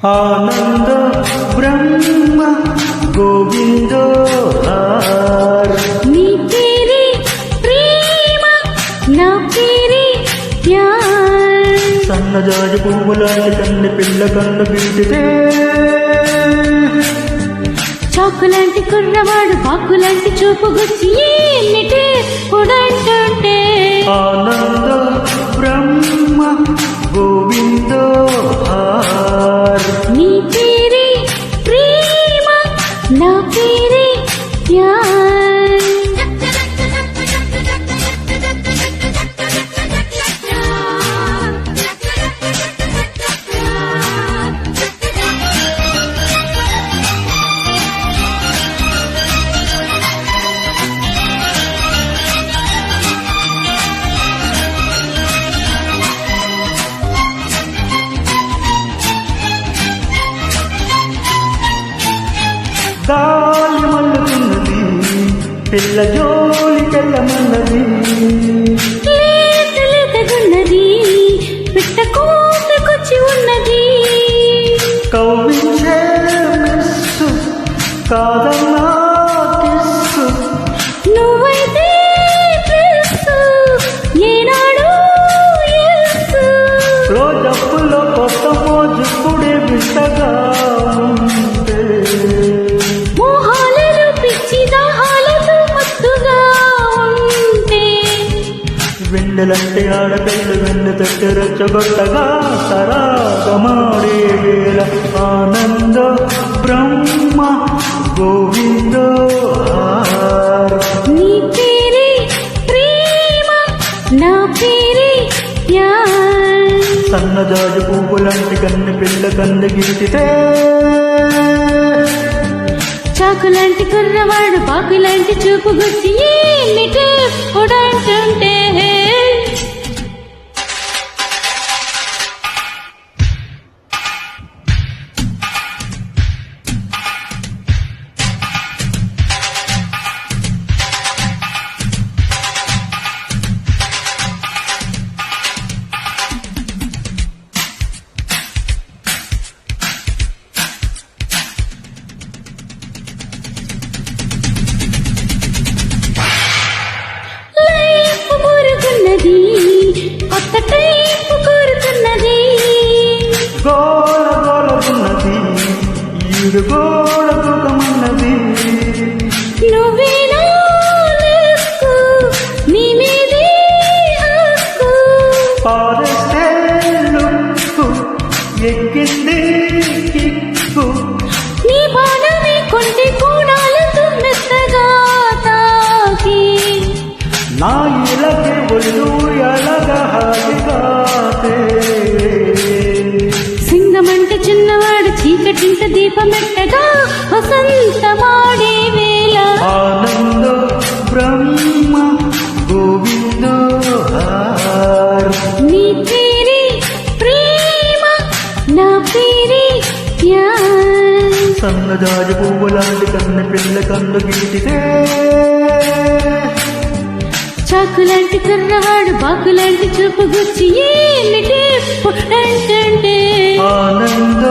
ఆనంద బ్రహ్మ గోవిందో నీ పేరే ప్రేమ నా పేరే ప్యార్ సన్నజాజి పువ్వులాంటి కన్నె పిల్ల కన్ను గీటితే చాకులాంటి కుర్రవాడు పాకులాంటి చూపు గుచ్చి ఏమిటే పొడంటుంటే ఆనంద బ్రహ్మ గోవిందో నీ పేరే ప్రేమ నా పేరే ప్యార్ గాలి మల్లుతున్నది పిల్ల జోలికెళ్ళమన్నది లేతగున్నది పిట్ట కోతకొచ్చి ఉన్నది కవ్వించే మిస్సు కాదన్నా కిస్సు నువ్వైతే ప్లస్సు ఏనాడు ఎస్సు రోజప్పుల్లో కొత్త మోజుప్పుడే వింతగా ఉంటే మోహాలలో పిచ్చి దాహాలతో మత్తుగా ఉంటే వెన్నెలంటే ఆడపిల్ల వెన్ను తట్టి రెచ్చగొట్టగా సరాగమాడే వేళ ఆనంద బ్రహ్మ గోవిందో నీ పేరే ప్రేమ నా పేరే ప్యార్ సన్నజాజి పువ్వులాంటి కన్నె పిల్ల కన్ను గీటితే చాకులాంటి కుర్రవాడు పాకులాంటి చూపు గుచ్చి ఏమిటే పొడంటుంటే లైఫ్ కోరుతున్నది కొత్త టైపు కోరుతున్నది గోల గోలకున్నది ఈడు గోల దూకమన్నది నువ్వేనా లెక్కు నీ మీదే హక్కు పారేస్తే లుక్కు ఎక్కింది కిక్కు నీ బాణమే కొంటే కోణాలతో మెత్తగా తాకి నా ఇలకి ఒళ్ళు ఎలగ హాయిగాతే సింగమంటే చిన్నవాడు చీకటింట దీపమెట్టగా వసంతమాడే వేళ ఆనంద బ్రహ్మ గోవిందో నీ పేరే ప్రేమ నా పేరే ప్యార్ సన్నజాజి పువ్వులాంటి కన్నె పిల్ల కన్ను గీటితే చాకులాంటి కుర్రవాడు బాకులాంటి చూపు గుచ్చి ఏమిటే పొడంటుంటే ఆనంద